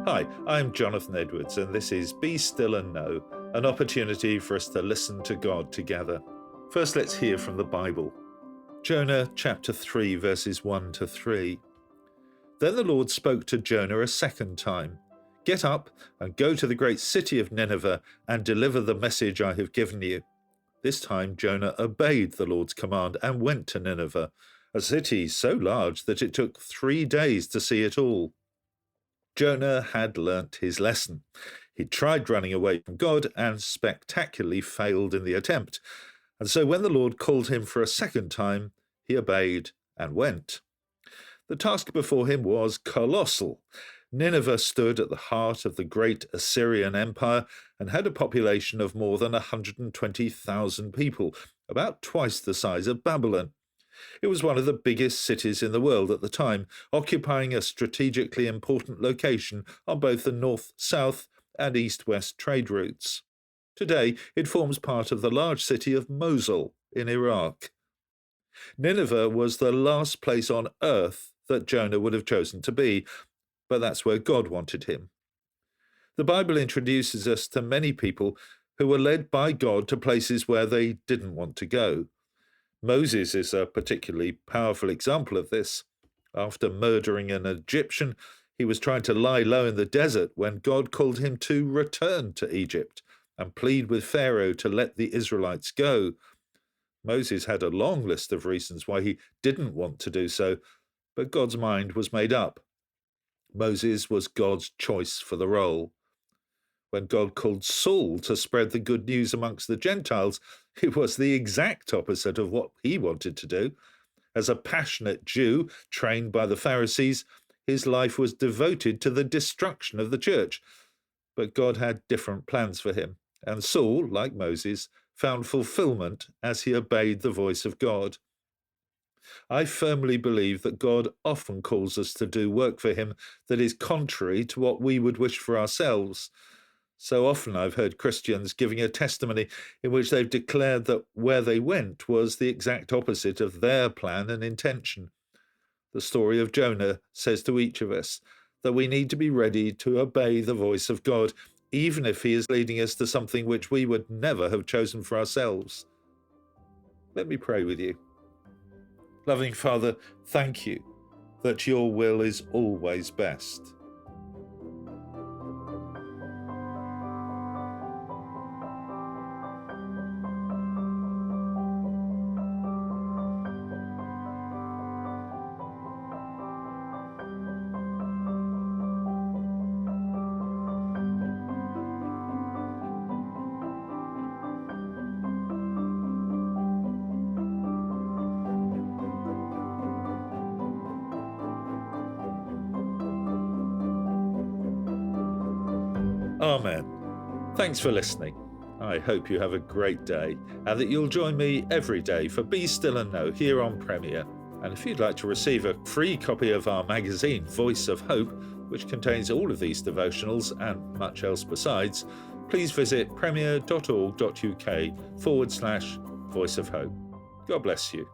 Hi, I'm Jonathan Edwards, and this is Be Still and Know, an opportunity for us to listen to God together. First, let's hear from the Bible. Jonah chapter 3, verses 1 to 3. Then the Lord spoke to Jonah a second time. Get up and go to the great city of Nineveh and deliver the message I have given you. This time Jonah obeyed the Lord's command and went to Nineveh, a city so large that it took 3 days to see it all. Jonah had learnt his lesson. He tried running away from God and spectacularly failed in the attempt. And so when the Lord called him for a second time, he obeyed and went. The task before him was colossal. Nineveh stood at the heart of the great Assyrian Empire and had a population of more than 120,000 people, about twice the size of Babylon. It was one of the biggest cities in the world at the time, occupying a strategically important location on both the north-south and east-west trade routes. Today, it forms part of the large city of Mosul in Iraq. Nineveh was the last place on earth that Jonah would have chosen to be, but that's where God wanted him. The Bible introduces us to many people who were led by God to places where they didn't want to go. Moses is a particularly powerful example of this. After murdering an Egyptian, he was trying to lie low in the desert when God called him to return to Egypt and plead with Pharaoh to let the Israelites go. Moses had a long list of reasons why he didn't want to do so, but God's mind was made up. Moses was God's choice for the role. When God called Saul to spread the good news amongst the Gentiles, it was the exact opposite of what he wanted to do. As a passionate Jew trained by the Pharisees, his life was devoted to the destruction of the church. But God had different plans for him, and Saul, like Moses, found fulfillment as he obeyed the voice of God. I firmly believe that God often calls us to do work for him that is contrary to what we would wish for ourselves. So often I've heard Christians giving a testimony in which they've declared that where they went was the exact opposite of their plan and intention. The story of Jonah says to each of us that we need to be ready to obey the voice of God, even if he is leading us to something which we would never have chosen for ourselves. Let me pray with you. Loving Father, thank you that your will is always best. Amen. Thanks for listening. I hope you have a great day and that you'll join me every day for Be Still and Know here on Premier. And if you'd like to receive a free copy of our magazine, Voice of Hope, which contains all of these devotionals and much else besides, please visit premier.org.uk/Voice of Hope. God bless you.